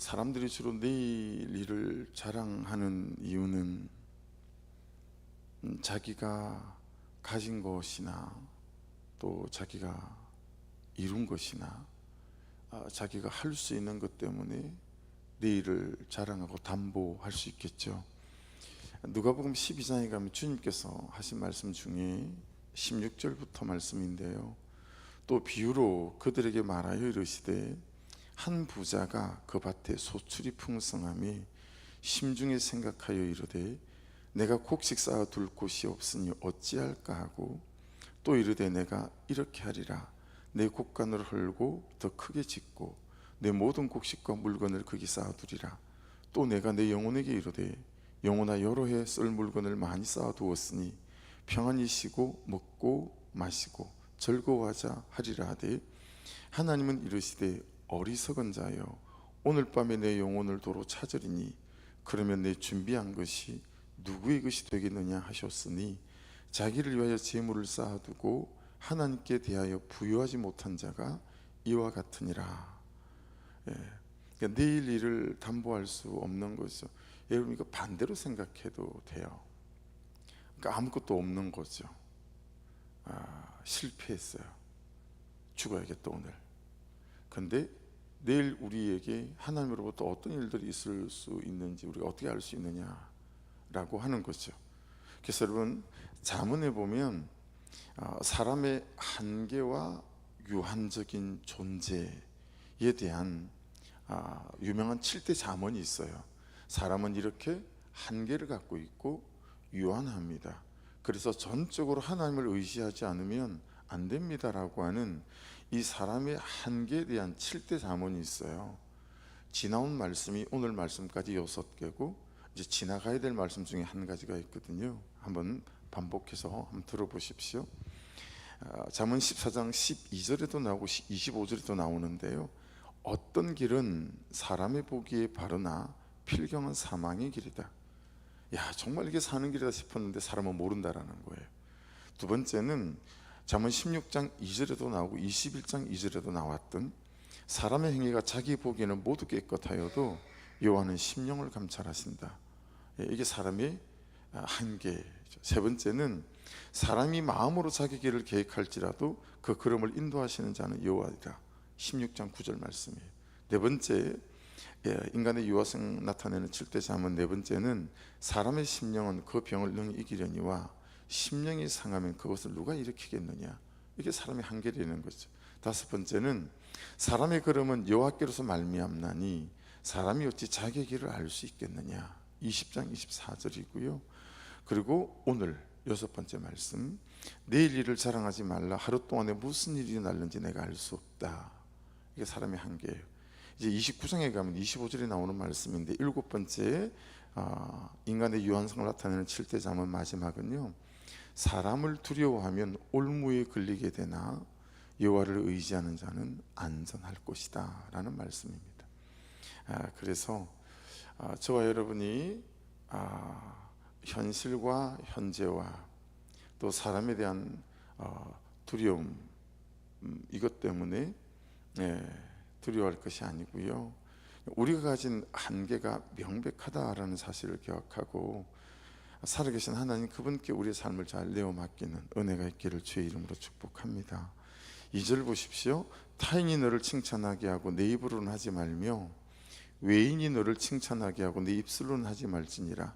사람들이 주로 내일 일을 자랑하는 이유는 자기가 가진 것이나 또 자기가 이룬 것이나 자기가 할 수 있는 것 때문에 내일을 자랑하고 담보할 수 있겠죠. 누가복음 12장에 가면 주님께서 하신 말씀 중에 16절부터 말씀인데요, 또 비유로 그들에게 말하여 이르시되 한 부자가 그 밭에 소출이 풍성함이 심중에 생각하여 이르되 내가 곡식 쌓아 둘 곳이 없으니 어찌할까 하고, 또 이르되 내가 이렇게 하리라, 내 곡간을 헐고 더 크게 짓고 내 모든 곡식과 물건을 거기 쌓아두리라. 또 내가 내 영혼에게 이르되 영혼아, 여러 해 쓸 물건을 많이 쌓아두었으니 평안히 쉬고 먹고 마시고 즐거워하자 하리라 하되, 하나님은 이르시되 어리석은 자여, 오늘 밤에 내 영혼을 도로 찾으리니 그러면 내 준비한 것이 누구의 것이 되겠느냐 하셨으니, 자기를 위하여 재물을 쌓아두고 하나님께 대하여 부유하지 못한 자가 이와 같으니라. 그러니까 내일 일을 담보할 수 없는 거죠. 여러분, 이거 반대로 생각해도 돼요. 그러니까 아무것도 없는 거죠. 실패했어요. 죽어야겠다 오늘. 근데 내일 우리에게 하나님으로부터 어떤 일들이 있을 수 있는지 우리가 어떻게 알 수 있느냐라고 하는 거죠. 그래서 여러분, 잠언에 보면 사람의 한계와 유한적인 존재에 대한 유명한 7대 잠언이 있어요. 사람은 이렇게 한계를 갖고 있고 유한합니다. 그래서 전적으로 하나님을 의지하지 않으면 안 됩니다라고 하는 이 사람의 한계에 대한 7대 잠언이 있어요. 지나온 말씀이 오늘 말씀까지 6개고 이제 지나가야 될 말씀 중에 한 가지가 있거든요. 한번 반복해서 한번 들어보십시오. 잠언 14장 12절에도 나오고 25절에도 나오는데요, 어떤 길은 사람의 보기에 바르나 필경은 사망의 길이다. 야, 정말 이게 사는 길이다 싶었는데 사람은 모른다라는 거예요. 두 번째는 잠언 16장 2절에도 나오고 21장 2절에도 나왔던, 사람의 행위가 자기 보기에는 모두 깨끗하여도 여호와는 심령을 감찰하신다. 이게 사람의 한계죠. 세 번째는 사람이 마음으로 자기 길을 계획할지라도 그 걸음을 인도하시는 자는 여호와이라. 16장 9절 말씀이에요. 네 번째, 인간의 유아성 나타내는 7대 잠언 네 번째는, 사람의 심령은 그 병을 능히 이기려니와 심령이 상하면 그것을 누가 일으키겠느냐. 이게 사람의 한계라는 거죠. 다섯 번째는, 사람의 걸음은 여호와께로서 말미암나니 사람이 어찌 자기의 길을 알 수 있겠느냐. 20장 24절이고요. 그리고 오늘 여섯 번째 말씀, 내일 일을 자랑하지 말라. 하루 동안에 무슨 일이 날는지 내가 알 수 없다. 이게 사람의 한계예요. 이제 29장에 가면 25절에 나오는 말씀인데, 일곱 번째 인간의 유한성을 나타내는 7대 잠언 마지막은요, 사람을 두려워하면 올무에 걸리게 되나 여호와를 의지하는 자는 안전할 것이다 라는 말씀입니다. 그래서 저와 여러분이 현실과 현재와 또 사람에 대한 두려움, 이것 때문에 두려워할 것이 아니고요, 우리가 가진 한계가 명백하다라는 사실을 기억하고 살아계신 하나님 그분께 우리의 삶을 잘 내어 맡기는 은혜가 있기를 주의 이름으로 축복합니다. 2절 보십시오. 타인이 너를 칭찬하게 하고 내 입으로는 하지 말며 외인이 너를 칭찬하게 하고 내 입술로는 하지 말지니라.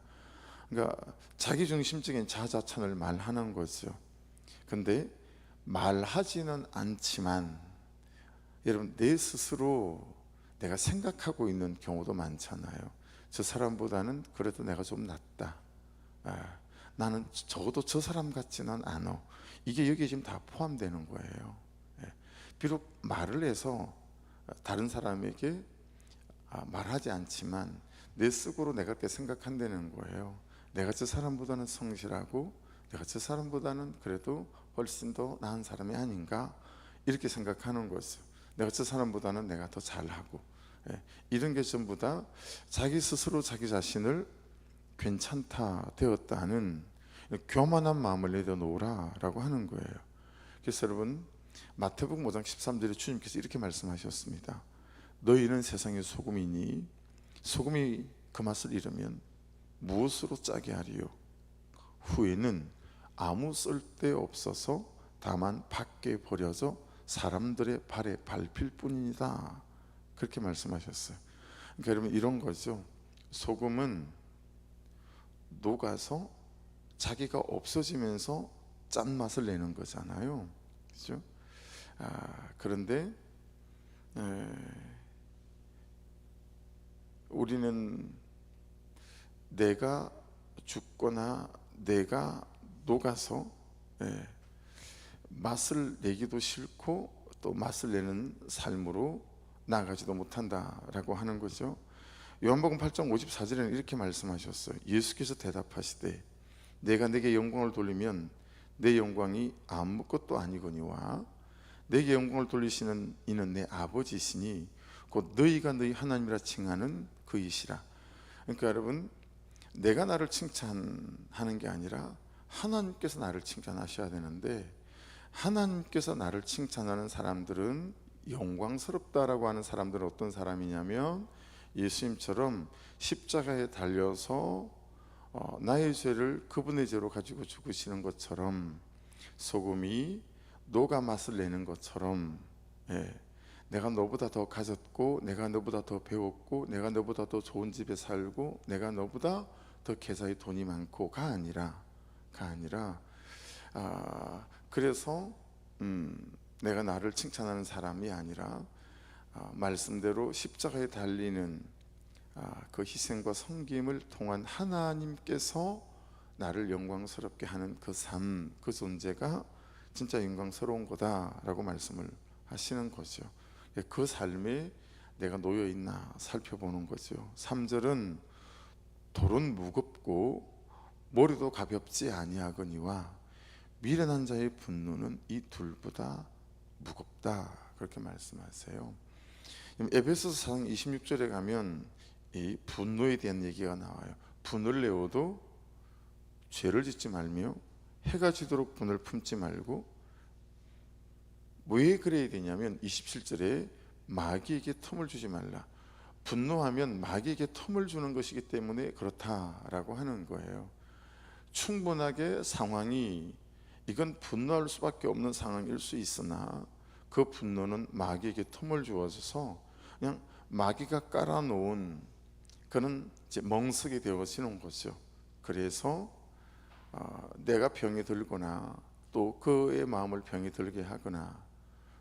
그러니까 자기중심적인 자자찬을 말하는 거죠. 근데 말하지는 않지만 여러분, 내 스스로 내가 생각하고 있는 경우도 많잖아요. 저 사람보다는 그래도 내가 좀 낫다. 나는 적어도 저 사람 같지는 않아. 이게 여기에 지금 다 포함되는 거예요. 비록 말을 해서 다른 사람에게 말하지 않지만 내 속으로 내가 그렇게 생각한다는 거예요. 내가 저 사람보다는 성실하고 내가 저 사람보다는 그래도 훨씬 더 나은 사람이 아닌가, 이렇게 생각하는 거죠. 내가 저 사람보다는 내가 더 잘하고, 이런 게 전부 다 자기 스스로 자기 자신을 괜찮다 되었다는 교만한 마음을 내려놓으라 라고 하는 거예요. 그래서 여러분, 마태복음 5장 13절에 주님께서 이렇게 말씀하셨습니다. 너희는 세상의 소금이니 소금이 그 맛을 잃으면 무엇으로 짜게 하리요? 후에는 아무 쓸데없어서 다만 밖에 버려져 사람들의 발에 밟힐 뿐이다. 그렇게 말씀하셨어요. 그러니까 여러분 이런 거죠. 소금은 녹아서 자기가 없어지면서 짠맛을 내는 거잖아요. 그렇죠? 그런데 우리는 내가 죽거나 내가 녹아서 맛을 내기도 싫고 또 맛을 내는 삶으로 나아가지도 못한다라고 하는 거죠. 요한복음 8장 54절에는 이렇게 말씀하셨어요. 예수께서 대답하시되 내가 내게 영광을 돌리면 내 영광이 아무것도 아니거니와 내게 영광을 돌리시는 이는 내 아버지시니 곧 너희가 너희 하나님이라 칭하는 그이시라. 그러니까 여러분, 내가 나를 칭찬하는 게 아니라 하나님께서 나를 칭찬하셔야 되는데, 하나님께서 나를 칭찬하는 사람들은 영광스럽다라고 하는 사람들은 어떤 사람이냐면 예수님처럼 십자가에 달려서 나의 죄를 그분의 죄로 가지고 죽으시는 것처럼, 소금이 녹아 맛을 내는 것처럼, 내가 너보다 더 가졌고 내가 너보다 더 배웠고 내가 너보다 더 좋은 집에 살고 내가 너보다 더 계좌에 돈이 많고가 아니라 그래서 내가 나를 칭찬하는 사람이 아니라 말씀대로 십자가에 달리는 그 희생과 섬김을 통한 하나님께서 나를 영광스럽게 하는 그 삶, 그 존재가 진짜 영광스러운 거다라고 말씀을 하시는 거죠. 그 삶에 내가 놓여 있나 살펴보는 거죠. 3절은 돌은 무겁고 머리도 가볍지 아니하거니와 미련한 자의 분노는 이 둘보다 무겁다, 그렇게 말씀하세요. 에베소서 4장 26절에 가면 이 분노에 대한 얘기가 나와요. 분을 내어도 죄를 짓지 말며 해가 지도록 분을 품지 말고, 왜 그래야 되냐면 27절에 마귀에게 틈을 주지 말라. 분노하면 마귀에게 틈을 주는 것이기 때문에 그렇다라고 하는 거예요. 충분하게 상황이, 이건 분노할 수밖에 없는 상황일 수 있으나 그 분노는 마귀에게 틈을 주어서 그냥 마귀가 깔아놓은 그는 이제 멍석이 되어지는 거죠. 그래서 내가 병이 들거나 또 그의 마음을 병이 들게 하거나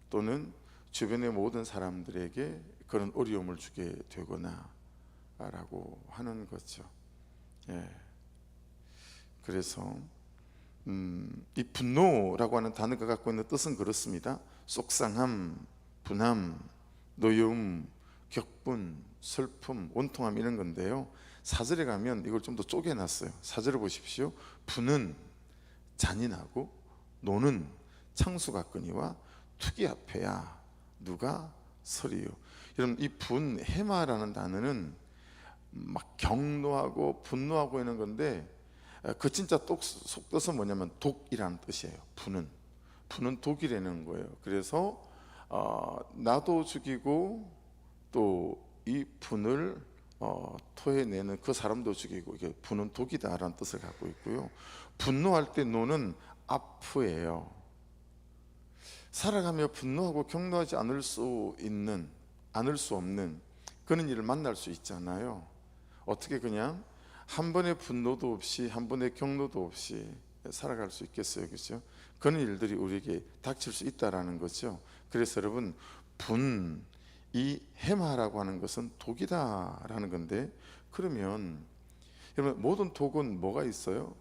또는 주변의 모든 사람들에게 그런 어려움을 주게 되거나 라고 하는 거죠. 그래서 이 분노라고 하는 단어가 갖고 있는 뜻은 그렇습니다. 속상함, 분함, 노여움, 격분, 슬픔, 원통함 이런 건데요. 4절에 가면 이걸 좀 더 쪼개놨어요. 4절을 보십시오. 분은 잔인하고 노는 창수 같거니와 투기 앞에야 누가 서리요. 여러분, 이 분, 해마라는 단어는 막 경노하고 분노하고 있는 건데 그 진짜 속뜻은 뭐냐면 독이라는 뜻이에요. 분은 독이라는 거예요. 그래서 나도 죽이고 또 이 분을 토해내는 그 사람도 죽이고, 이게 분은 독이다라는 뜻을 갖고 있고요. 분노할 때 노는 아프예요. 살아가며 분노하고 경노하지 않을 수 없는 그런 일을 만날 수 있잖아요. 어떻게 그냥 한 번의 분노도 없이 한 번의 경노도 없이 살아갈 수 있겠어요, 그렇죠? 그런 일들이 우리에게 닥칠 수 있다라는 거죠. 그래서 여러분, 이 해마라고 하는 것은 독이다라는 건데, 그러면 여러분, 모든 독은 뭐가 있어요?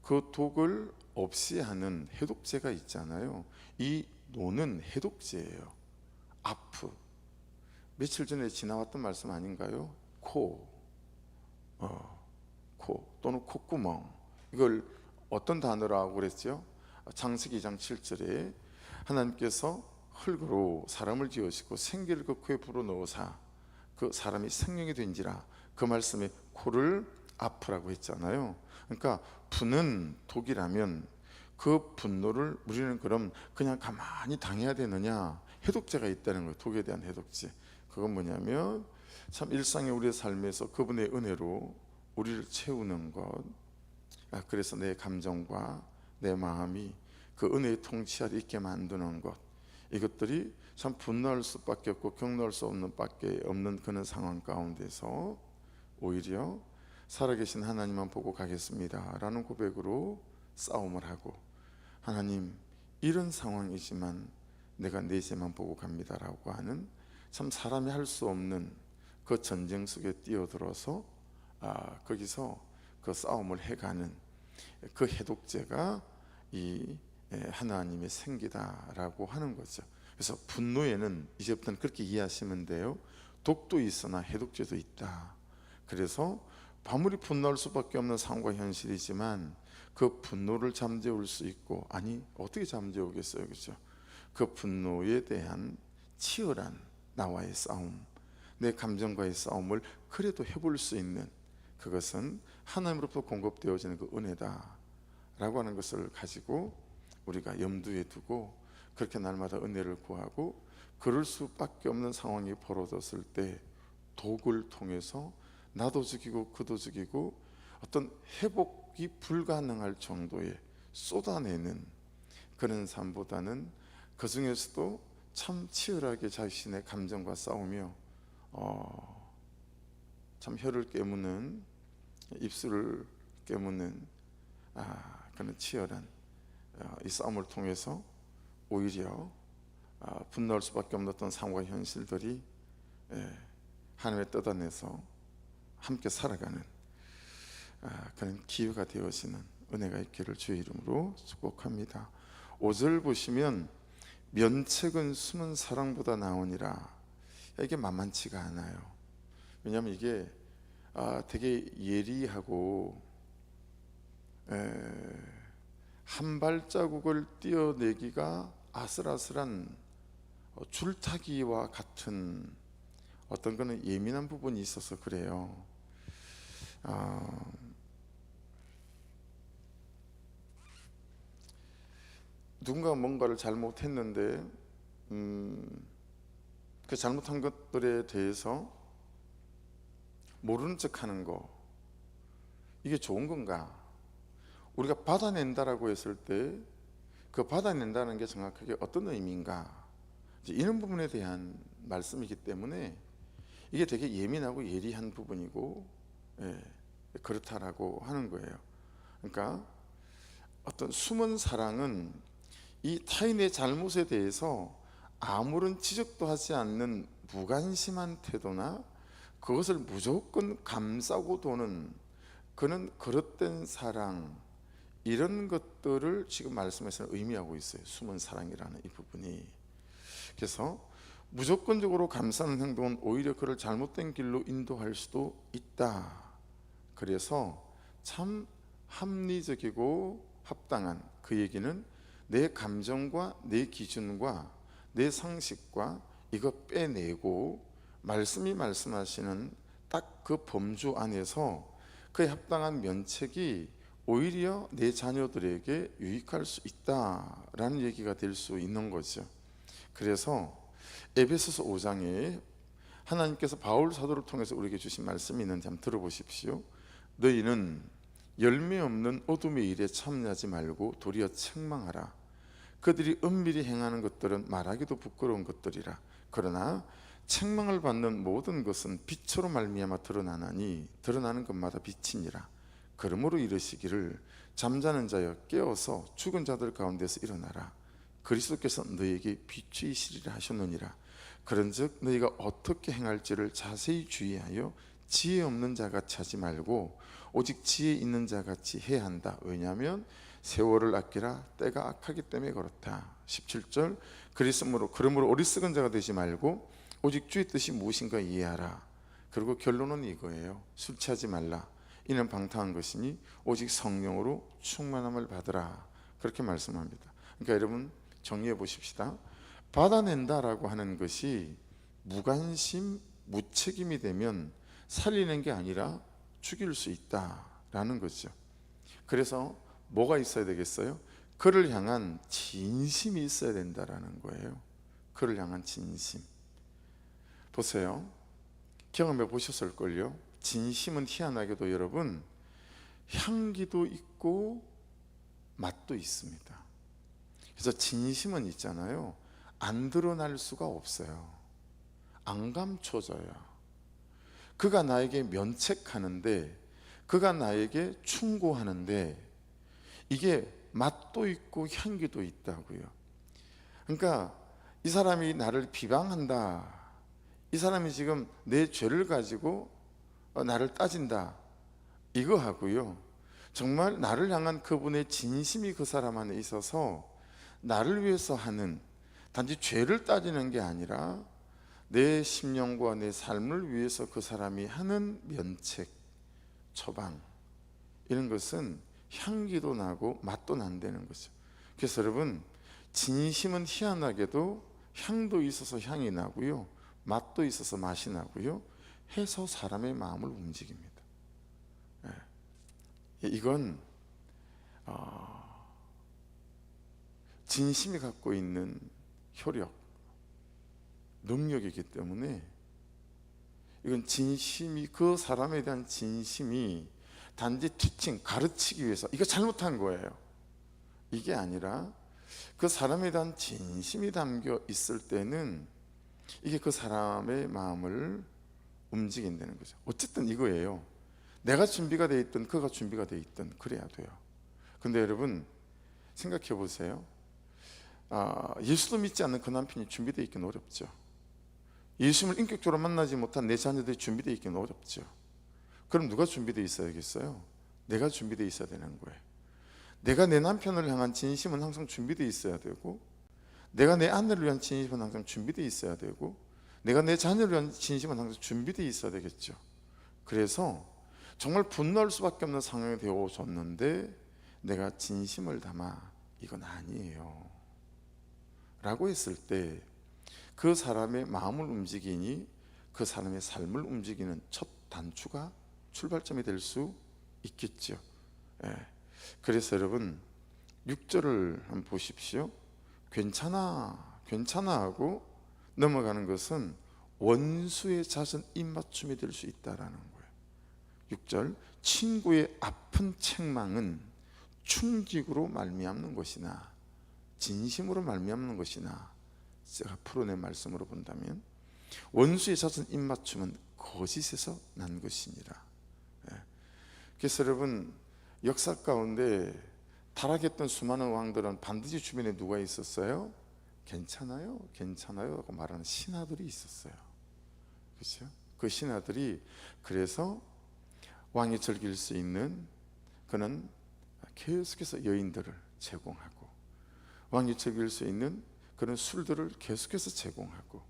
그 독을 없이 하는 해독제가 있잖아요. 이 노는 해독제예요. 아프. 며칠 전에 지나왔던 말씀 아닌가요? 코 또는 콧구멍. 이걸 어떤 단어라고 그랬죠? 창세기 2장 7절에 하나님께서 흙으로 사람을 지으시고 생기를 그 코에 불어넣으사 그 사람이 생명이 된지라, 그 말씀에 코를 아프라고 했잖아요. 그러니까 분은 독이라면 그 분노를 우리는 그럼 그냥 가만히 당해야 되느냐? 해독제가 있다는 거예요. 독에 대한 해독제. 그건 뭐냐면 참 일상의 우리의 삶에서 그분의 은혜로 우리를 채우는 것, 그래서 내 감정과 내 마음이 그 은혜의 통치 아래 있게 만드는 것, 이것들이 참 분노할 수밖에 없고 격노할 수 없는 밖에 없는 그런 상황 가운데서 오히려 살아계신 하나님만 보고 가겠습니다 라는 고백으로 싸움을 하고, 하나님 이런 상황이지만 내가 내 죄만 보고 갑니다 라고 하는, 참 사람이 할 수 없는 그 전쟁 속에 뛰어들어서 거기서 그 싸움을 해가는 그 해독제가 이 하나님의 생기다라고 하는 거죠. 그래서 분노에는 이제부터는 그렇게 이해하시면 돼요. 독도 있으나 해독제도 있다. 그래서 아무리 분노할 수밖에 없는 상황과 현실이지만 그 분노를 잠재울 수 있고, 아니 어떻게 잠재우겠어요, 그렇죠? 그 분노에 대한 치열한 나와의 싸움, 내 감정과의 싸움을 그래도 해볼 수 있는, 그것은 하나님으로부터 공급되어지는 그 은혜다라고 하는 것을 가지고 우리가 염두에 두고 그렇게 날마다 은혜를 구하고, 그럴 수밖에 없는 상황이 벌어졌을 때 독을 통해서 나도 죽이고 그도 죽이고 어떤 회복이 불가능할 정도의 쏟아내는 그런 삶보다는 그 중에서도 참 치열하게 자신의 감정과 싸우며 참 혀를 깨무는, 입술을 깨무는 그런 치열한 이 싸움을 통해서 오히려 분노할 수밖에 없는 어떤 상황과 현실들이 하나님의 뜯어내서 함께 살아가는 그런 기회가 되어지는 은혜가 있기를 주의 이름으로 축복합니다. 5절 보시면 면책은 숨은 사랑보다 나으니라. 이게 만만치가 않아요. 왜냐하면 이게 되게 예리하고 한 발자국을 띄어내기가 아슬아슬한 줄타기와 같은 어떤 거는 예민한 부분이 있어서 그래요. 누군가 뭔가를 잘못했는데 그 잘못한 것들에 대해서 모르는 척하는 거, 이게 좋은 건가? 우리가 받아낸다라고 했을 때 그 받아낸다는 게 정확하게 어떤 의미인가, 이런 부분에 대한 말씀이기 때문에 이게 되게 예민하고 예리한 부분이고 그렇다라고 하는 거예요. 그러니까 어떤 숨은 사랑은 이 타인의 잘못에 대해서 아무런 지적도 하지 않는 무관심한 태도나 그것을 무조건 감싸고 도는 그는 그릇된 사랑, 이런 것들을 지금 말씀에서는 의미하고 있어요. 숨은 사랑이라는 이 부분이. 그래서 무조건적으로 감싸는 행동은 오히려 그를 잘못된 길로 인도할 수도 있다. 그래서 참 합리적이고 합당한 그 얘기는 내 감정과 내 기준과 내 상식과 이거 빼내고 말씀이 말씀하시는 딱 그 범주 안에서 그에 합당한 면책이 오히려 내 자녀들에게 유익할 수 있다라는 얘기가 될 수 있는 거죠. 그래서 에베소서 5장에 하나님께서 바울 사도를 통해서 우리에게 주신 말씀이 있는지 한번 들어보십시오. 너희는 열매 없는 어둠의 일에 참여하지 말고 도리어 책망하라. 그들이 은밀히 행하는 것들은 말하기도 부끄러운 것들이라. 그러나 책망을 받는 모든 것은 빛으로 말미암아 드러나나니 드러나는 것마다 빛이니라. 그러므로 이르시기를 잠자는 자여 깨어서 죽은 자들 가운데서 일어나라. 그리스도께서 너희에게 빛이시리라 하셨느니라. 그런즉 너희가 어떻게 행할지를 자세히 주의하여 지혜 없는 자같이 하지 말고 오직 지혜 있는 자같이 해야 한다. 왜냐하면 세월을 아끼라 때가 악하기 때문에 그렇다. 17절 그러므로 어리석은 자가 되지 말고 오직 주의 뜻이 무엇인가 이해하라. 그리고 결론은 이거예요. 술 취하지 말라. 이는 방탕한 것이니 오직 성령으로 충만함을 받으라. 그렇게 말씀합니다. 그러니까 여러분 정리해 보십시다. 받아낸다라고 하는 것이 무관심, 무책임이 되면 살리는 게 아니라 죽일 수 있다라는 거죠. 그래서 뭐가 있어야 되겠어요? 그를 향한 진심이 있어야 된다라는 거예요. 그를 향한 진심. 보세요. 경험해 보셨을걸요. 진심은 희한하게도 여러분 향기도 있고 맛도 있습니다. 그래서 진심은 있잖아요, 안 드러날 수가 없어요. 안 감춰져요. 그가 나에게 면책하는데, 그가 나에게 충고하는데 이게 맛도 있고 향기도 있다고요. 그러니까 이 사람이 나를 비방한다, 이 사람이 지금 내 죄를 가지고 나를 따진다, 이거 하고요, 정말 나를 향한 그분의 진심이 그 사람 안에 있어서 나를 위해서 하는, 단지 죄를 따지는 게 아니라 내 심령과 내 삶을 위해서 그 사람이 하는 면책, 처방, 이런 것은 향기도 나고 맛도 난다는 거죠. 그래서 여러분, 진심은 희한하게도 향도 있어서 향이 나고요, 맛도 있어서 맛이 나고요, 해서 사람의 마음을 움직입니다. 이건 진심이 갖고 있는 효력, 능력이기 때문에, 이건 진심이, 그 사람에 대한 진심이 단지 티칭, 가르치기 위해서 이거 잘못한 거예요, 이게 아니라 그 사람에 대한 진심이 담겨 있을 때는 이게 그 사람의 마음을 움직인다는 거죠. 어쨌든 이거예요. 내가 준비가 돼 있든 그가 준비가 돼 있든 그래야 돼요. 근데 여러분 생각해 보세요. 예수도 믿지 않는 그 남편이 준비되어 있기는 어렵죠. 예수님을 인격적으로 만나지 못한 내 자녀들이 준비되어 있기는 어렵죠. 그럼 누가 준비되어 있어야겠어요? 내가 준비되어 있어야 되는 거예요. 내가 내 남편을 향한 진심은 항상 준비되어 있어야 되고, 내가 내 아내를 위한 진심은 항상 준비되어 있어야 되고, 내가 내 자녀를 위한 진심은 항상 준비되어 있어야 되겠죠. 그래서 정말 분노할 수밖에 없는 상황이 되어졌는데 내가 진심을 담아 이건 아니에요 라고 했을 때 그 사람의 마음을 움직이니 그 사람의 삶을 움직이는 첫 단추가, 출발점이 될 수 있겠죠. 그래서 여러분 6절을 한번 보십시오. 괜찮아 하고 넘어가는 것은 원수의 잦은 입맞춤이 될 수 있다라는 거예요. 6절, 친구의 아픈 책망은 충직으로 말미암는 것이나 진심으로 말미암는 것이나, 제가 풀어낸 말씀으로 본다면 원수의 잦은 입맞춤은 거짓에서 난 것이니라. 그래서 여러분 역사 가운데 타락했던 수많은 왕들은 반드시 주변에 누가 있었어요? 괜찮아요 하고 말하는 신하들이 있었어요. 그렇죠? 그 신하들이 그래서 왕이 즐길 수 있는, 그는 계속해서 여인들을 제공하고, 왕이 즐길 수 있는 그런 술들을 계속해서 제공하고,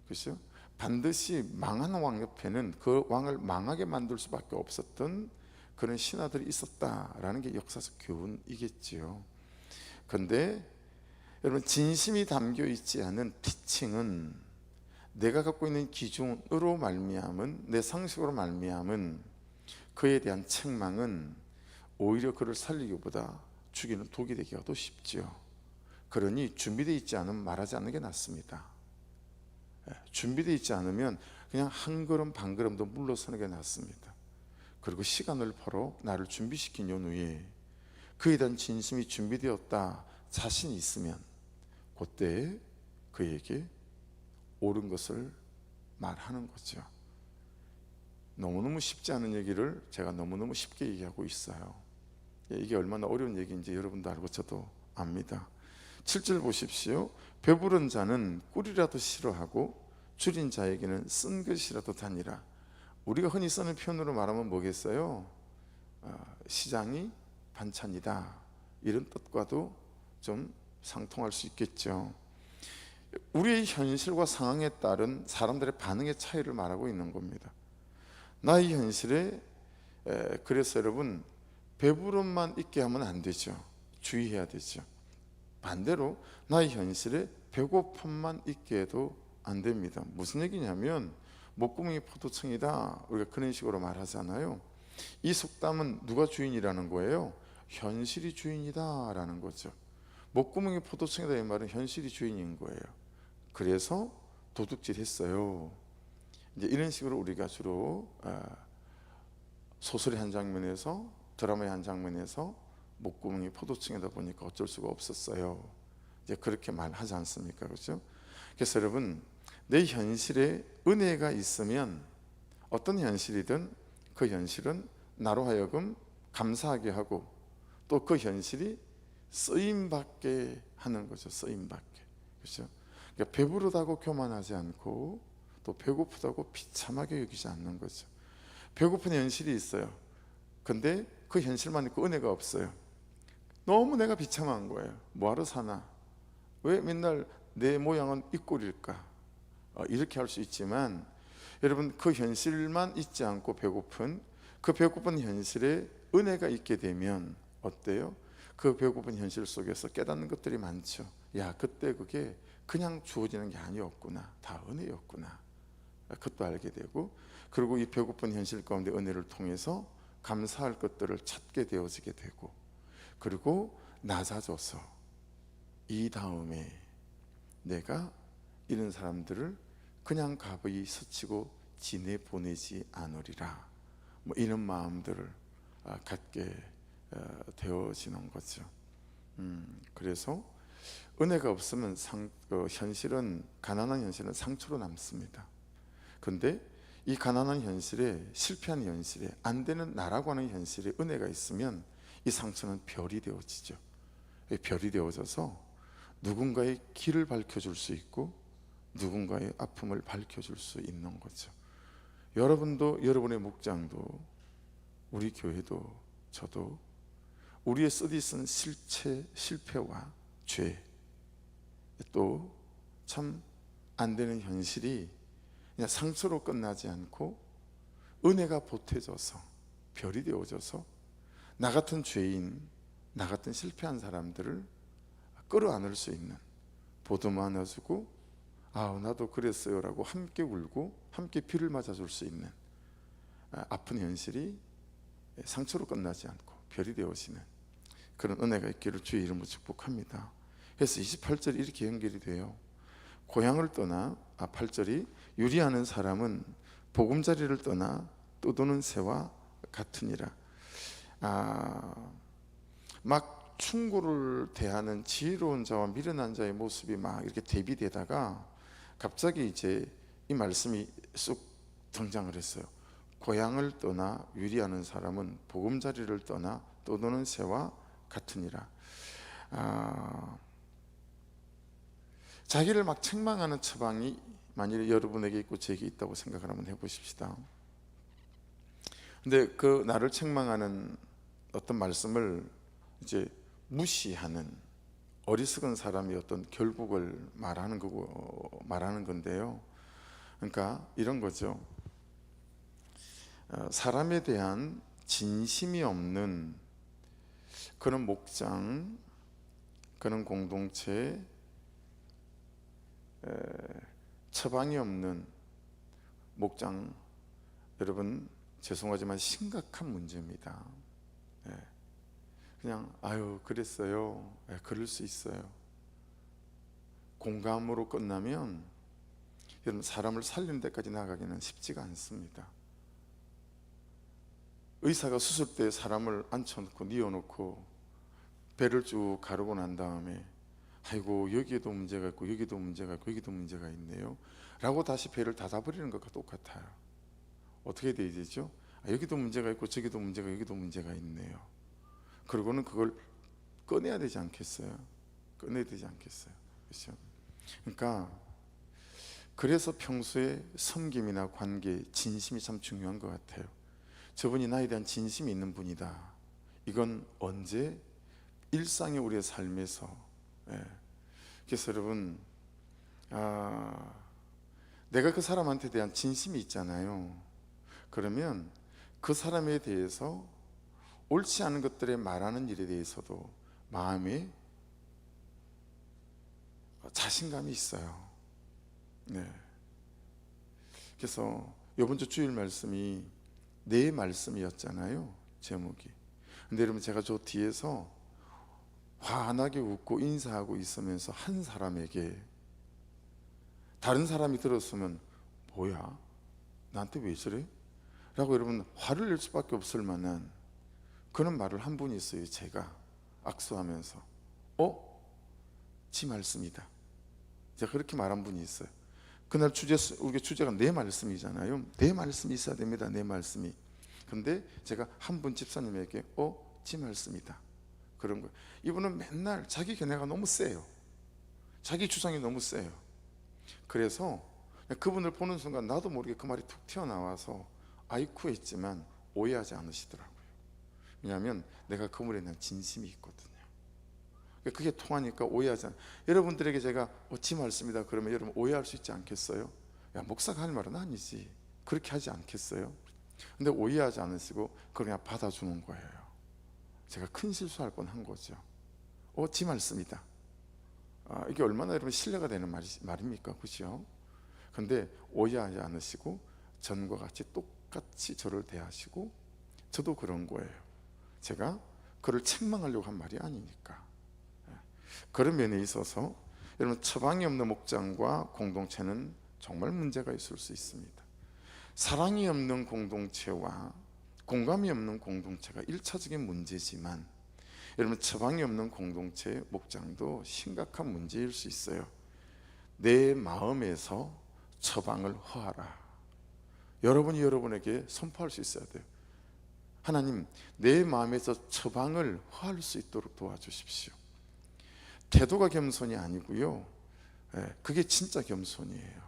그렇죠? 반드시 망한 왕 옆에는 그 왕을 망하게 만들 수밖에 없었던 그런 신하들이 있었다라는 게 역사적 교훈이겠지요. 그런데 여러분 진심이 담겨 있지 않은 티칭은, 내가 갖고 있는 기준으로 말미암은, 내 상식으로 말미암은 그에 대한 책망은 오히려 그를 살리기보다 죽이는 독이 되기가 더 쉽지요. 그러니 준비되어 있지 않으면 말하지 않는 게 낫습니다. 준비되어 있지 않으면 그냥 한 걸음 반 걸음 더 물러서는 게 낫습니다. 그리고 시간을 벌어 나를 준비시킨 연후에 그에 대한 진심이 준비되었다 자신이 있으면 그때 그에게 옳은 것을 말하는 거죠. 너무너무 쉽지 않은 얘기를 제가 너무너무 쉽게 얘기하고 있어요. 이게 얼마나 어려운 얘기인지 여러분도 알고 저도 압니다. 7절 보십시오. 배부른 자는 꿀이라도 싫어하고 줄인 자에게는 쓴 것이라도 다니라. 우리가 흔히 쓰는 표현으로 말하면 뭐겠어요? 시장이 반찬이다, 이런 뜻과도 좀 상통할 수 있겠죠. 우리의 현실과 상황에 따른 사람들의 반응의 차이를 말하고 있는 겁니다. 나의 현실에 그래서 여러분 배부름만 있게 하면 안 되죠. 주의해야 되죠. 반대로 나의 현실에 배고픔만 있게 해도 안 됩니다. 무슨 얘기냐면 목구멍이 포도청이다, 우리가 그런 식으로 말하잖아요. 이 속담은 누가 주인이라는 거예요? 현실이 주인이다 라는 거죠. 목구멍이 포도청이다 이 말은 현실이 주인인 거예요. 그래서 도둑질 했어요. 이제 이런 식으로 우리가 주로 소설의 한 장면에서, 드라마의 한 장면에서 목구멍이 포도청이다 보니까 어쩔 수가 없었어요. 이제 그렇게 말하지 않습니까? 그렇죠? 그래서 여러분, 내 현실에 은혜가 있으면 어떤 현실이든 그 현실은 나로 하여금 감사하게 하고 또 그 현실이 쓰임받게 하는 거죠. 쓰임받게. 그렇죠? 그러니까 배부르다고 교만하지 않고 또 배고프다고 비참하게 여기지 않는 거죠. 배고픈 현실이 있어요. 근데 그 현실만 있고 은혜가 없어요. 너무 내가 비참한 거예요. 뭐하러 사나? 왜 맨날 내 모양은 이 꼴일까? 이렇게 할 수 있지만 여러분, 그 현실만 있지 않고 그 배고픈 현실에 은혜가 있게 되면 어때요? 그 배고픈 현실 속에서 깨닫는 것들이 많죠. 야, 그때 그게 그냥 주어지는 게 아니었구나, 다 은혜였구나. 그것도 알게 되고, 그리고 이 배고픈 현실 가운데 은혜를 통해서 감사할 것들을 찾게 되어지게 되고, 그리고 낮아져서 이 다음에 내가 이런 사람들을 그냥 가버이 스치고 지내보내지 않으리라, 뭐 이런 마음들을 갖게 되어지는 거죠. 그래서 은혜가 없으면 현실은, 가난한 현실은 상처로 남습니다. 근데 이 가난한 현실에, 실패한 현실에, 안 되는 나라고 하는 현실에 은혜가 있으면 이 상처는 별이 되어지죠. 별이 되어져서 누군가의 길을 밝혀줄 수 있고 누군가의 아픔을 밝혀줄 수 있는 거죠. 여러분도, 여러분의 목장도, 우리 교회도, 저도 우리의 쓰디쓴 실패와 죄, 또 참 안 되는 현실이 그냥 상처로 끝나지 않고 은혜가 보태져서 별이 되어져서 나 같은 죄인, 나 같은 실패한 사람들을 끌어안을 수 있는, 보듬어 안아주고 나도 그랬어요 라고 함께 울고 함께 비를 맞아줄 수 있는 아픈 현실이 상처로 끝나지 않고 별이 되어지는 그런 은혜가 있기를 주의 이름으로 축복합니다. 그래서 28절이 이렇게 연결이 돼요. 고향을 떠나 8절이 유리하는 사람은 보금자리를 떠나 떠도는 새와 같으니라. 막 충고를 대하는 지혜로운 자와 미련한 자의 모습이 막 이렇게 대비되다가 갑자기 이제 이 말씀이 쑥 등장을 했어요. 고향을 떠나 유리하는 사람은 보금자리를 떠나 떠도는 새와 같으니라. 자기를 막 책망하는 처방이 만일 여러분에게 있고 제게 있다고 생각을 한번 해보십시다. 근데 그 나를 책망하는 어떤 말씀을 이제 무시하는 어리석은 사람이 어떤 결국을 말하는 건데요. 그러니까 이런 거죠. 사람에 대한 진심이 없는 그런 목장, 그런 공동체, 처방이 없는 목장, 여러분 죄송하지만 심각한 문제입니다. 그냥 그랬어요, 그럴 수 있어요, 공감으로 끝나면 여러분 사람을 살리는 데까지 나가기는 쉽지가 않습니다. 의사가 수술 때 사람을 앉혀놓고 뉘어놓고 배를 쭉 가르고 난 다음에 아이고 여기에도 문제가 있고 여기도 문제가 있고 여기도 문제가 있네요 라고 다시 배를 닫아버리는 것과 똑같아요. 어떻게 돼야 되죠? 여기도 문제가 있고 저기도 문제가, 여기도 문제가 있네요. 그리고는 그걸 꺼내야 되지 않겠어요? 꺼내야 되지 않겠어요? 그렇죠? 그러니까 그래서 평소에 섬김이나 관계, 진심이 참 중요한 것 같아요. 저분이 나에 대한 진심이 있는 분이다. 이건 언제? 일상의 우리의 삶에서. 그래서 여러분, 내가 그 사람한테 대한 진심이 있잖아요. 그러면 그 사람에 대해서 옳지 않은 것들에 말하는 일에 대해서도 마음에 자신감이 있어요. 그래서 이번 주 주일 말씀이 내 말씀이었잖아요, 제목이. 근데 여러분, 제가 저 뒤에서 환하게 웃고 인사하고 있으면서 한 사람에게 다른 사람이 들었으면 뭐야? 나한테 왜 저래? 라고 여러분 화를 낼 수밖에 없을 만한 그런 말을 한 분이 있어요. 제가 악수하면서 지 말씀이다. 제가 그렇게 말한 분이 있어요. 그날 우리 주제가 내 말씀이잖아요. 내 말씀이 있어야 됩니다. 내 말씀이. 근데 제가 한 분 집사님에게 지 말씀이다 그런 거예요. 이분은 맨날 자기 견해가 너무 세요. 자기 주장이 너무 세요. 그래서 그분을 보는 순간 나도 모르게 그 말이 툭 튀어나와서 아이쿠 했지만 오해하지 않으시더라고요. 왜냐하면 내가 그분에 대한 진심이 있거든요. 그게 통하니까 오해하지 않아요. 여러분들에게 제가 지 말씀이다 그러면 여러분 오해할 수 있지 않겠어요? 야, 목사가 할 말은 아니지, 그렇게 하지 않겠어요? 근데 오해하지 않으시고 그냥 받아주는 거예요. 제가 큰 실수할 뻔한 거죠. 지 말씀이다. 이게 얼마나 여러분 신뢰가 되는 말입니까? 그죠? 근데 오해하지 않으시고 전과 같이 똑같이 저를 대하시고, 저도 그런 거예요. 제가 그를 책망하려고 한 말이 아니니까. 그런 면에 있어서 여러분 처방이 없는 목장과 공동체는 정말 문제가 있을 수 있습니다. 사랑이 없는 공동체와 공감이 없는 공동체가 1차적인 문제지만 여러분 처방이 없는 공동체 목장도 심각한 문제일 수 있어요. 내 마음에서 처방을 허하라. 여러분이 여러분에게 선포할 수 있어야 돼요. 하나님, 내 마음에서 처방을 허할 수 있도록 도와주십시오. 태도가 겸손이 아니고요, 그게 진짜 겸손이에요.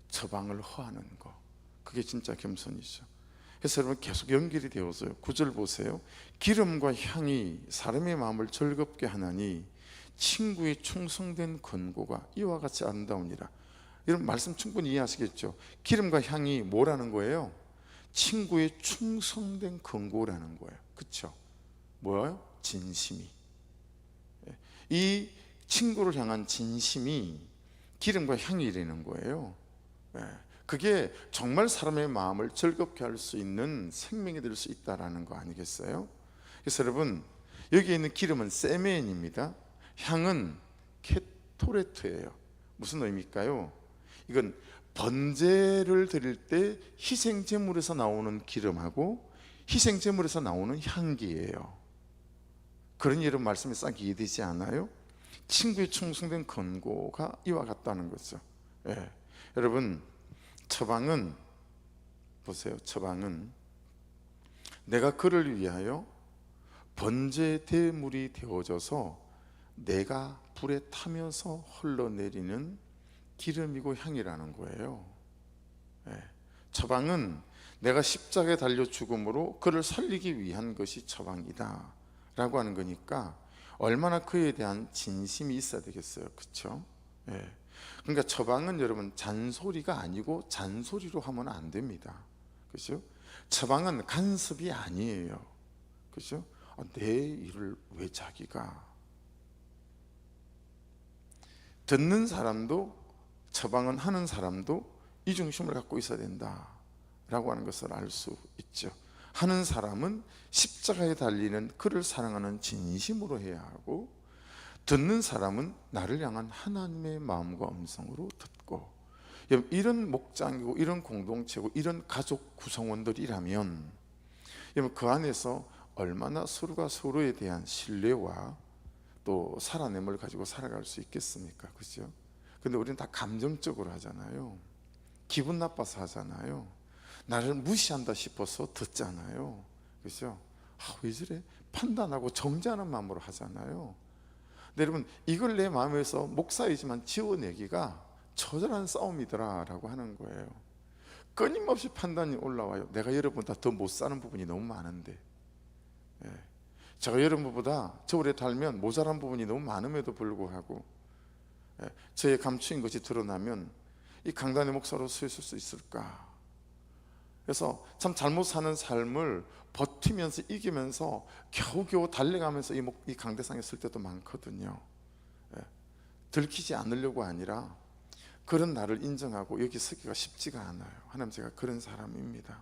처방을 허하는 거, 그게 진짜 겸손이죠. 그래서 여러분 계속 연결이 되어서요. 9절 보세요. 기름과 향이 사람의 마음을 즐겁게 하나니 친구의 충성된 권고가 이와 같이 아름다우니라. 여러분 말씀 충분히 이해하시겠죠? 기름과 향이 뭐라는 거예요? 친구의 충성된 권고라는 거예요. 그렇죠? 뭐예요? 진심이. 이 친구를 향한 진심이 기름과 향이라는 거예요. 그게 정말 사람의 마음을 즐겁게 할 수 있는 생명이 될 수 있다는 거 아니겠어요? 그래서 여러분 여기에 있는 기름은 세멘입니다. 향은 케토레트예요. 무슨 의미일까요? 이건 번제를 드릴 때 희생제물에서 나오는 기름하고 희생제물에서 나오는 향기예요. 그런 여러분 말씀이 싹 이해되지 않아요? 친구의 충성된 권고가 이와 같다는 거죠. 여러분 처방은 보세요. 처방은 내가 그를 위하여 번제 대물이 되어져서 내가 불에 타면서 흘러내리는 기름이고 향이라는 거예요. 처방은 내가 십자가에 달려 죽음으로 그를 살리기 위한 것이 처방이다 라고 하는 거니까 얼마나 그에 대한 진심이 있어야 되겠어요. 그렇죠? 그러니까 처방은 여러분 잔소리가 아니고 잔소리로 하면 안 됩니다. 그렇죠? 처방은 간섭이 아니에요. 그렇죠? 내 일을 왜 자기가. 듣는 사람도 처방은 하는 사람도 이 중심을 갖고 있어야 된다 라고 하는 것을 알 수 있죠. 하는 사람은 십자가에 달리는 그를 사랑하는 진심으로 해야 하고, 듣는 사람은 나를 향한 하나님의 마음과 음성으로 듣고. 이런 목장이고 이런 공동체고 이런 가족 구성원들이라면 그 안에서 얼마나 서로가 서로에 대한 신뢰와 또 살아냄을 가지고 살아갈 수 있겠습니까? 그죠? 근데 우리는 다 감정적으로 하잖아요. 기분 나빠서 하잖아요. 나를 무시한다 싶어서 듣잖아요. 그죠? 왜 저래? 판단하고 정죄하는 마음으로 하잖아요. 근데 여러분 이걸 내 마음에서 목사이지만 지워내기가 처절한 싸움이더라 라고 하는 거예요. 끊임없이 판단이 올라와요. 내가 여러분보다 더 못 사는 부분이 너무 많은데, 제가 여러분보다 저 오래 살면 모자란 부분이 너무 많음에도 불구하고 저의 감추인 것이 드러나면 이 강단의 목사로 서 있을 수 있을까? 그래서 참 잘못 사는 삶을 버티면서 이기면서 겨우겨우 달려가면서 이 강대상에 설 때도 많거든요. 들키지 않으려고 아니라 그런 나를 인정하고 여기 서기가 쉽지가 않아요. 하나님, 제가 그런 사람입니다.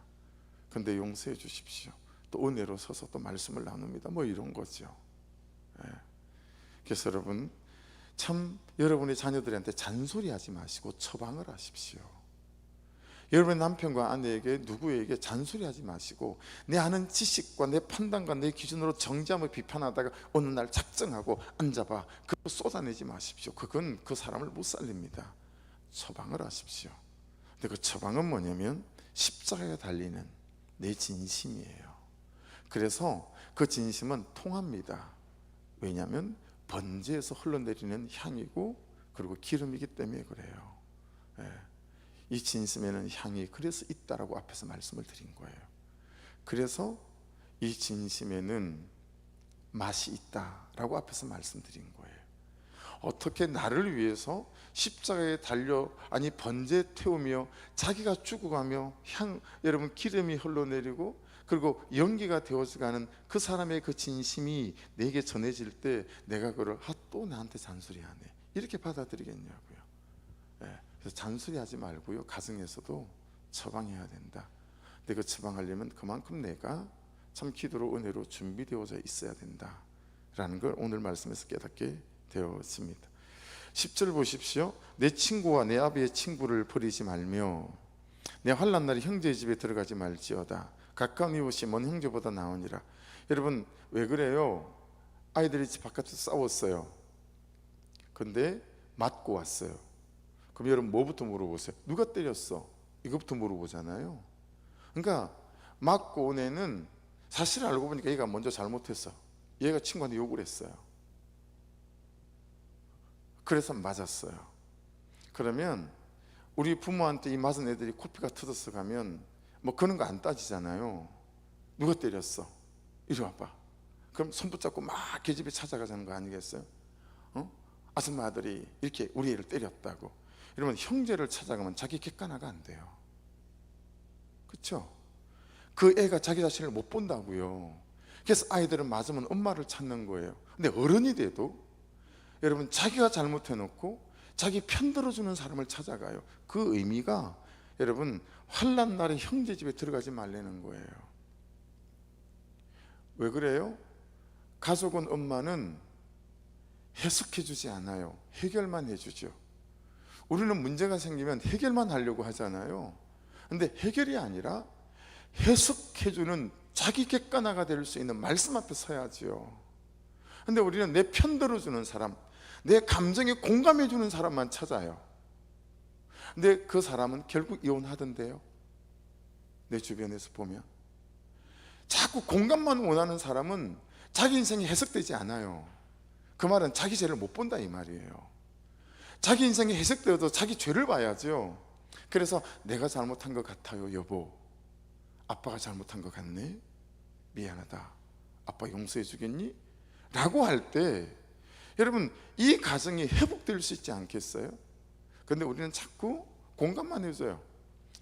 근데 용서해 주십시오. 또 은혜로 서서 또 말씀을 나눕니다. 뭐 이런 거죠. 그래서 여러분 참 여러분의 자녀들한테 잔소리하지 마시고 처방을 하십시오. 여러분의 남편과 아내에게 누구에게 잔소리하지 마시고 내 아는 지식과 내 판단과 내 기준으로 정죄하며 비판하다가 어느 날 작정하고 앉아봐, 그거 쏟아내지 마십시오. 그건 그 사람을 못 살립니다. 처방을 하십시오. 근데 그 처방은 뭐냐면 십자가에 달리는 내 진심이에요. 그래서 그 진심은 통합니다. 왜냐하면 번제에서 흘러내리는 향이고 그리고 기름이기 때문에 그래요. 예. 이 진심에는 향이 그래서 있다라고 앞에서 말씀을 드린 거예요. 그래서 이 진심에는 맛이 있다라고 앞에서 말씀드린 거예요. 어떻게 나를 위해서 십자가에 달려 번제 태우며 자기가 죽어가며 여러분 기름이 흘러내리고 그리고 연기가 되어가는 그 사람의 그 진심이 내게 전해질 때 내가 그걸 또 나한테 잔소리하네 이렇게 받아들이겠냐고요. 예, 그래서 잔소리하지 말고요, 가정에서도 처방해야 된다. 근데 그 처방하려면 그만큼 내가 참 기도로 은혜로 준비되어져 있어야 된다라는 걸 오늘 말씀에서 깨닫게 되었습니다. 10절 보십시오. 내 친구와 내 아비의 친구를 버리지 말며 내 환난 날에 형제의 집에 들어가지 말지어다. 가까운 이웃이 먼 형제보다 나으니라. 여러분 왜 그래요? 아이들이 집 바깥에서 싸웠어요. 근데 맞고 왔어요. 그럼 여러분 뭐부터 물어보세요? 누가 때렸어? 이거부터 물어보잖아요. 그러니까 맞고 온 애는 사실 알고 보니까 얘가 먼저 잘못했어. 얘가 친구한테 욕을 했어요. 그래서 맞았어요. 그러면 우리 부모한테 이 맞은 애들이 코피가 터져서 가면 뭐 그런 거 안 따지잖아요. 누가 때렸어? 이리 와봐. 그럼 손 붙잡고 막 계집애 찾아가자는 거 아니겠어요? 아줌마 아들이 이렇게 우리 애를 때렸다고. 이러면 형제를 찾아가면 자기 객관화가 안 돼요. 그렇죠? 그 애가 자기 자신을 못 본다고요. 그래서 아이들은 맞으면 엄마를 찾는 거예요. 근데 어른이 돼도 여러분 자기가 잘못해놓고 자기 편 들어주는 사람을 찾아가요. 그 의미가 여러분 환난 날에 형제 집에 들어가지 말라는 거예요. 왜 그래요? 가족은 엄마는 해석해 주지 않아요. 해결만 해주죠. 우리는 문제가 생기면 해결만 하려고 하잖아요. 근데 해결이 아니라 해석해주는 자기 객관화가 될 수 있는 말씀 앞에 서야지요. 근데 우리는 내 편 들어주는 사람, 내 감정에 공감해주는 사람만 찾아요. 근데 그 사람은 결국 이혼하던데요. 내 주변에서 보면 자꾸 공감만 원하는 사람은 자기 인생이 해석되지 않아요. 그 말은 자기 죄를 못 본다 이 말이에요. 자기 인생이 해석되어도 자기 죄를 봐야죠. 그래서 내가 잘못한 것 같아요 여보. 아빠가 잘못한 것 같네. 미안하다. 아빠 용서해 주겠니? 라고 할 때 여러분 이 가정이 회복될 수 있지 않겠어요? 근데 우리는 자꾸 공감만 해줘요.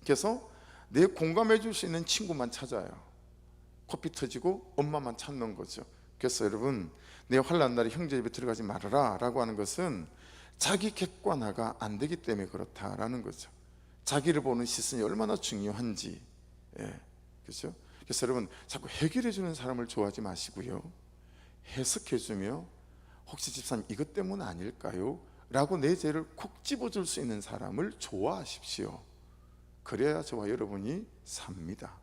그래서 내 공감해 줄 수 있는 친구만 찾아요. 코피 터지고 엄마만 찾는 거죠. 그래서 여러분 내 환난 날에 형제 집에 들어가지 말아라 라고 하는 것은 자기 객관화가 안 되기 때문에 그렇다라는 거죠. 자기를 보는 시선이 얼마나 중요한지. 그렇죠? 그래서 여러분 자꾸 해결해 주는 사람을 좋아하지 마시고요, 해석해 주며 혹시 집사님 이것 때문 아닐까요? 라고 내 죄를 콕 집어줄 수 있는 사람을 좋아하십시오. 그래야 저와 여러분이 삽니다.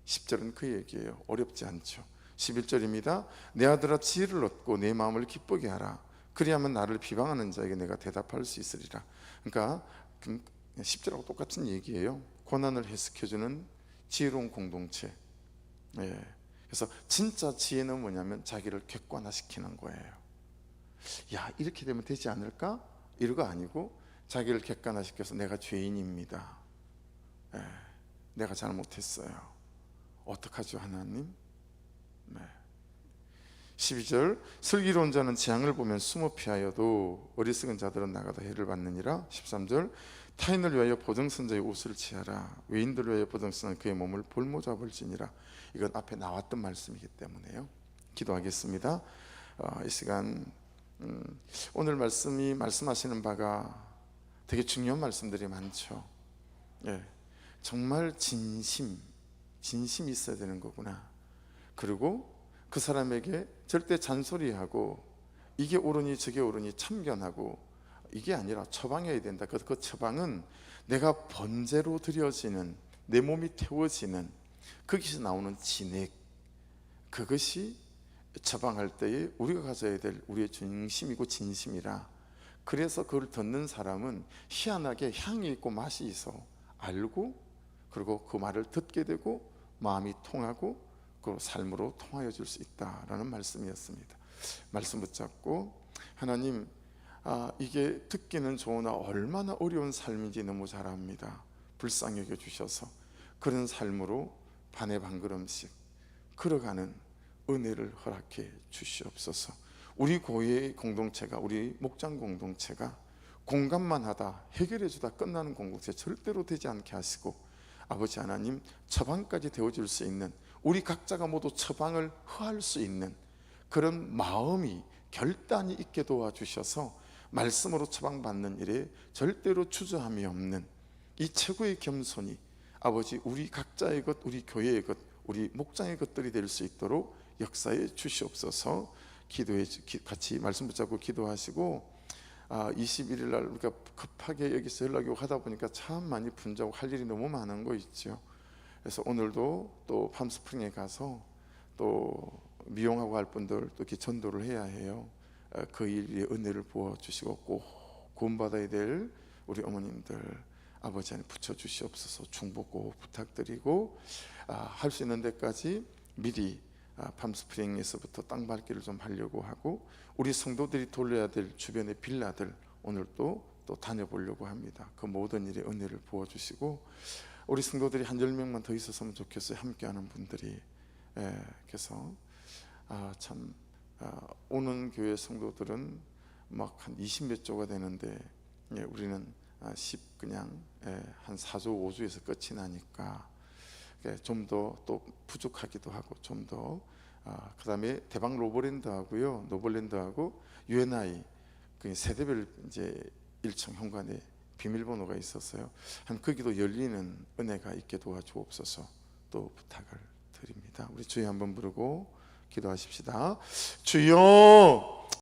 10절은 그 얘기예요. 어렵지 않죠. 11절입니다. 내 아들아 지혜를 얻고 내 마음을 기쁘게 하라. 그리하면 나를 비방하는 자에게 내가 대답할 수 있으리라. 그러니까 10절하고 똑같은 얘기예요. 고난을 해석해주는 지혜로운 공동체. 그래서 진짜 지혜는 뭐냐면 자기를 객관화시키는 거예요. 야 이렇게 되면 되지 않을까? 이런 거 아니고 자기를 객관화시켜서 내가 죄인입니다. 내가 잘못했어요. 어떡하죠 하나님? 12절 슬기로운 자는 재앙을 보면 숨어 피하여도 어리석은 자들은 나가다 해를 받느니라. 13절 타인을 위하여 보증선자의 옷을 취하라. 외인들을 위하여 보증선자는 그의 몸을 볼모자 벌지니라. 이건 앞에 나왔던 말씀이기 때문에요. 기도하겠습니다. 이 시간 오늘 말씀이 말씀하시는 바가 되게 중요한 말씀들이 많죠. 정말 진심이 있어야 되는 거구나. 그리고 그 사람에게 절대 잔소리하고 이게 옳으니 저게 옳으니 참견하고 이게 아니라 처방해야 된다. 그 처방은 내가 번제로 드려지는, 내 몸이 태워지는, 거기서 나오는 진액, 그것이 처방할 때에 우리가 가져야 될 우리의 중심이고 진심이라. 그래서 그걸 듣는 사람은 희한하게 향이 있고 맛이 있어 알고, 그리고 그 말을 듣게 되고 마음이 통하고 그 삶으로 통하여 줄 수 있다라는 말씀이었습니다. 말씀 붙잡고, 하나님, 이게 듣기는 좋으나 얼마나 어려운 삶인지 너무 잘 압니다. 불쌍히 여겨 주셔서 그런 삶으로 반에 반 걸음씩 걸어가는 은혜를 허락해 주시옵소서. 우리 교회 공동체가, 우리 목장 공동체가 공감만 하다 해결해 주다 끝나는 공동체 절대로 되지 않게 하시고, 아버지 하나님, 처방까지 되어줄 수 있는, 우리 각자가 모두 처방을 허할 수 있는 그런 마음이, 결단이 있게 도와주셔서 말씀으로 처방받는 일에 절대로 주저함이 없는 이 최고의 겸손이 아버지, 우리 각자의 것, 우리 교회의 것, 우리 목장의 것들이 될 수 있도록 역사해 주시옵소서. 같이 말씀 붙잡고 기도하시고, 21일 날 우리가 급하게 여기서 연락이 오고 하다 보니까 참 많이 분주하고 할 일이 너무 많은 거 있죠. 그래서 오늘도 또 팜스프링에 가서 또 미용하고 할 분들 또 이렇게 전도를 해야 해요. 그 일에 은혜를 부어주시고 꼭 구원받아야 될 우리 어머님들 아버지 안에 붙여주시옵소서. 중복 꼭 부탁드리고, 할 수 있는 데까지 미리 팜스프링에서부터 땅 밟기를 좀 하려고 하고, 우리 성도들이 돌려야 될 주변의 빌라들 오늘 또 다녀보려고 합니다. 그 모든 일에 은혜를 부어주시고, 우리 성도들이 한 10명만 더 있었으면 좋겠어요. 함께하는 분들이. 그래서 참 오는 교회 성도들은 막 한 20몇 조가 되는데, 우리는 10 그냥 한 4조 5조에서 끝이 나니까 좀 더 또 부족하기도 하고, 좀 더 그 다음에 대박 로버랜드하고요, 노블랜드하고 UNI 그 세대별 이제 1층 현관에 비밀번호가 있었어요. 한 거기도 열리는 은혜가 있게 도와주옵소서 또 부탁을 드립니다. 우리 주여 한번 부르고 기도하십시다. 주여,